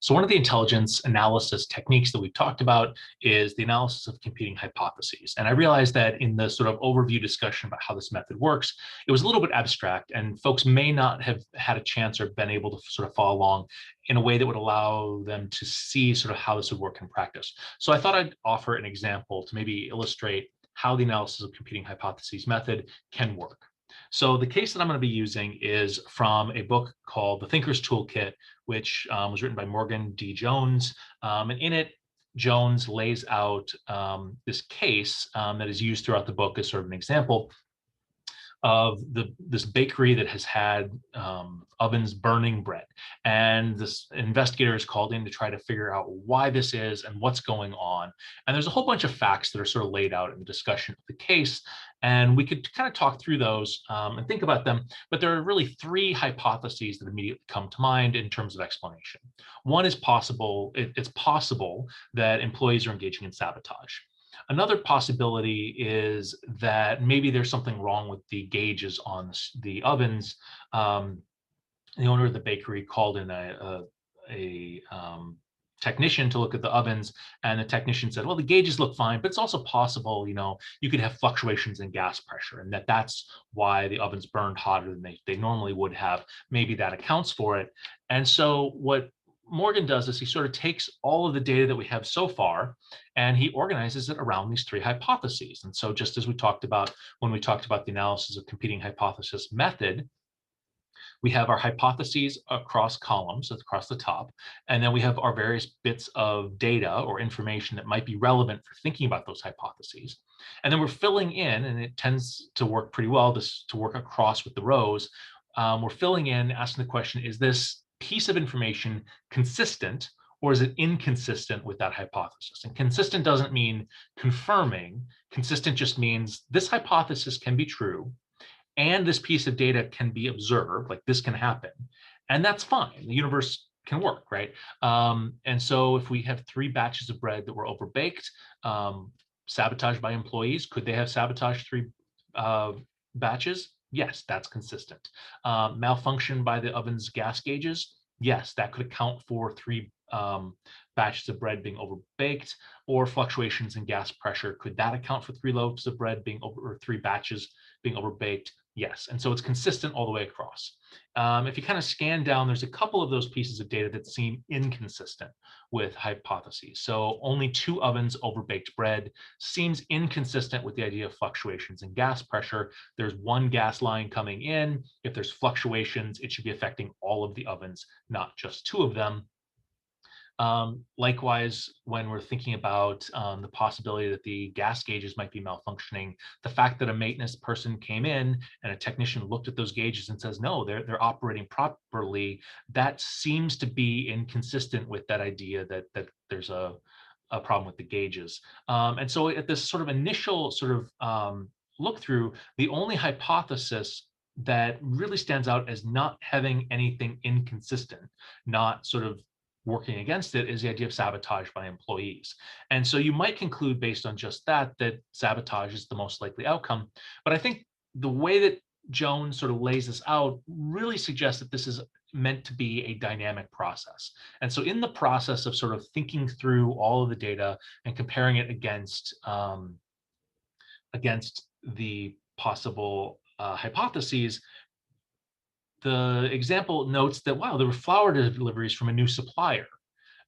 So one of the intelligence analysis techniques that we've talked about is the analysis of competing hypotheses. And I realized that in the sort of overview discussion about how this method works, it was a little bit abstract and folks may not have had a chance or been able to sort of follow along in a way that would allow them to see sort of how this would work in practice. So I thought I'd offer an example to maybe illustrate how the analysis of competing hypotheses method can work. So the case that I'm going to be using is from a book called The Thinker's Toolkit, which was written by Morgan D. Jones. And in it, Jones lays out this case that is used throughout the book as sort of an example of this bakery that has had ovens burning bread. And this investigator is called in to try to figure out why this is and what's going on. And there's a whole bunch of facts that are sort of laid out in the discussion of the case. And we could kind of talk through those and think about them. But there are really three hypotheses that immediately come to mind in terms of explanation. One is possible, it's possible that employees are engaging in sabotage. Another possibility is that maybe there's something wrong with the gauges on the ovens. The owner of the bakery called in a technician to look at the ovens, and the technician said, well, the gauges look fine, but it's also possible, you could have fluctuations in gas pressure, and that's why the ovens burned hotter than they normally would have. Maybe that accounts for it. And so what Morgan does is he sort of takes all of the data that we have so far and he organizes it around these three hypotheses. And so just as we talked about when we talked about the analysis of competing hypothesis method, we have our hypotheses across columns, across the top, and then we have our various bits of data or information that might be relevant for thinking about those hypotheses. And then we're filling in, and it tends to work pretty well, to work across with the rows. We're filling in, asking the question, is this piece of information consistent or is it inconsistent with that hypothesis? And consistent doesn't mean confirming. Consistent just means this hypothesis can be true and this piece of data can be observed, like this can happen. And that's fine. The universe can work, right? And so if we have 3 batches of bread that were overbaked, sabotaged by employees, could they have sabotaged 3 batches? Yes, that's consistent. Malfunction by the oven's gas gauges? Yes, that could account for 3 batches of bread being overbaked, or fluctuations in gas pressure. Could that account for 3 loaves of bread being over, or 3 batches being overbaked? Yes, and so it's consistent all the way across. If you kind of scan down, there's a couple of those pieces of data that seem inconsistent with hypotheses. So only 2 ovens overbaked bread seems inconsistent with the idea of fluctuations in gas pressure. There's 1 gas line coming in. If there's fluctuations, it should be affecting all of the ovens, not just 2 of them. Likewise, when we're thinking about the possibility that the gas gauges might be malfunctioning, the fact that a maintenance person came in and a technician looked at those gauges and says, no, they're operating properly, that seems to be inconsistent with that idea that there's a problem with the gauges. And so at this sort of initial sort of look through, the only hypothesis that really stands out as not having anything inconsistent, not sort of working against it, is the idea of sabotage by employees. And so you might conclude based on just that sabotage is the most likely outcome. But I think the way that Jones sort of lays this out really suggests that this is meant to be a dynamic process. And so in the process of sort of thinking through all of the data and comparing it against the possible hypotheses, the example notes that, wow, there were flour deliveries from a new supplier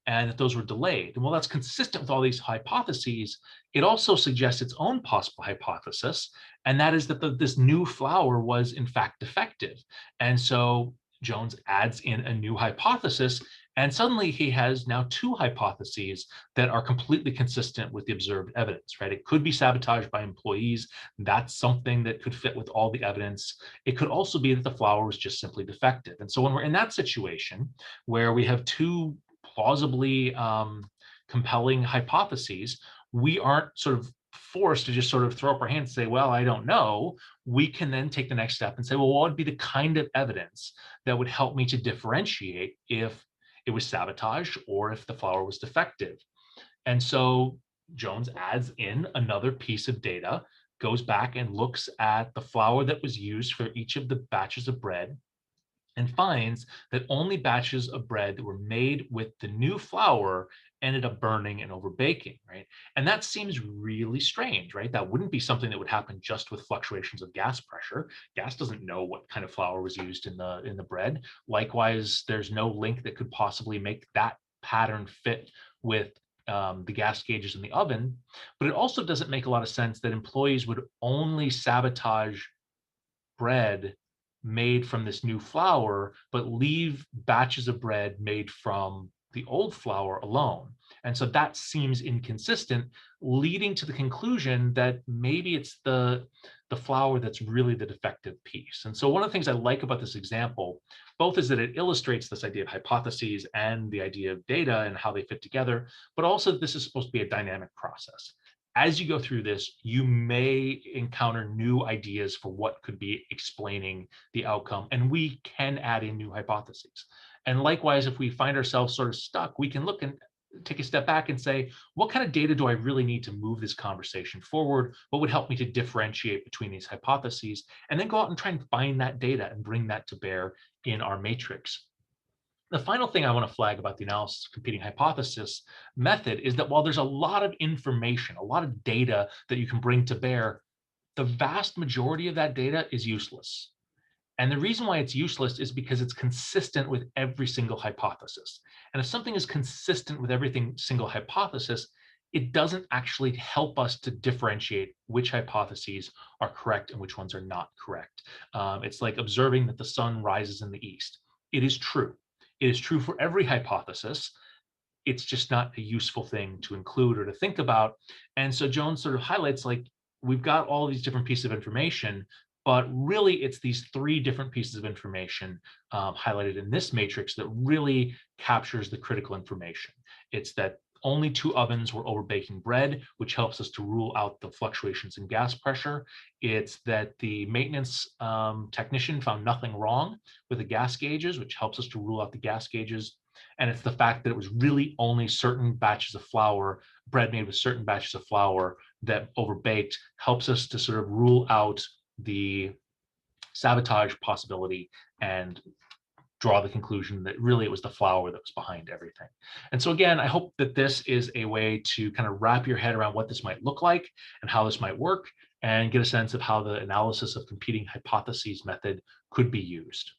and that those were delayed. And while that's consistent with all these hypotheses, it also suggests its own possible hypothesis, and that is that this new flour was in fact defective. And so Jones adds in a new hypothesis, and suddenly he has now 2 hypotheses that are completely consistent with the observed evidence, right? It could be sabotaged by employees. That's something that could fit with all the evidence. It could also be that the flour was just simply defective. And so when we're in that situation where we have 2 plausibly compelling hypotheses, we aren't sort of forced to just sort of throw up our hands and say, well, I don't know. We can then take the next step and say, well, what would be the kind of evidence that would help me to differentiate if it was sabotage or if the flour was defective? And so Jones adds in another piece of data, goes back and looks at the flour that was used for each of the batches of bread, and finds that only batches of bread that were made with the new flour ended up burning and overbaking, right? And that seems really strange, right? That wouldn't be something that would happen just with fluctuations of gas pressure. Gas doesn't know what kind of flour was used in the bread. Likewise, there's no link that could possibly make that pattern fit with the gas gauges in the oven. But it also doesn't make a lot of sense that employees would only sabotage bread made from this new flour, but leave batches of bread made from the old flour alone. And so that seems inconsistent, leading to the conclusion that maybe it's the flour that's really the defective piece. And so one of the things I like about this example, both is that it illustrates this idea of hypotheses and the idea of data and how they fit together, but also this is supposed to be a dynamic process. As you go through this, you may encounter new ideas for what could be explaining the outcome, and we can add in new hypotheses. And likewise, if we find ourselves sort of stuck, we can look and take a step back and say, what kind of data do I really need to move this conversation forward? What would help me to differentiate between these hypotheses? And then go out and try and find that data and bring that to bear in our matrix. The final thing I want to flag about the analysis of competing hypothesis method is that while there's a lot of information, a lot of data that you can bring to bear, the vast majority of that data is useless. And the reason why it's useless is because it's consistent with every single hypothesis. And if something is consistent with every single hypothesis, it doesn't actually help us to differentiate which hypotheses are correct and which ones are not correct. It's like observing that the sun rises in the east. It is true. It is true for every hypothesis. It's just not a useful thing to include or to think about. And so Jones sort of highlights, like, we've got all these different pieces of information, but really it's these three different pieces of information highlighted in this matrix that really captures the critical information. It's that only 2 ovens were over baking bread, which helps us to rule out the fluctuations in gas pressure. It's that the maintenance technician found nothing wrong with the gas gauges, which helps us to rule out the gas gauges. And it's the fact that it was really only certain batches of flour, bread made with certain batches of flour that overbaked, helps us to sort of rule out the sabotage possibility and draw the conclusion that really it was the flour that was behind everything. And so again, I hope that this is a way to kind of wrap your head around what this might look like and how this might work, and get a sense of how the analysis of competing hypotheses method could be used.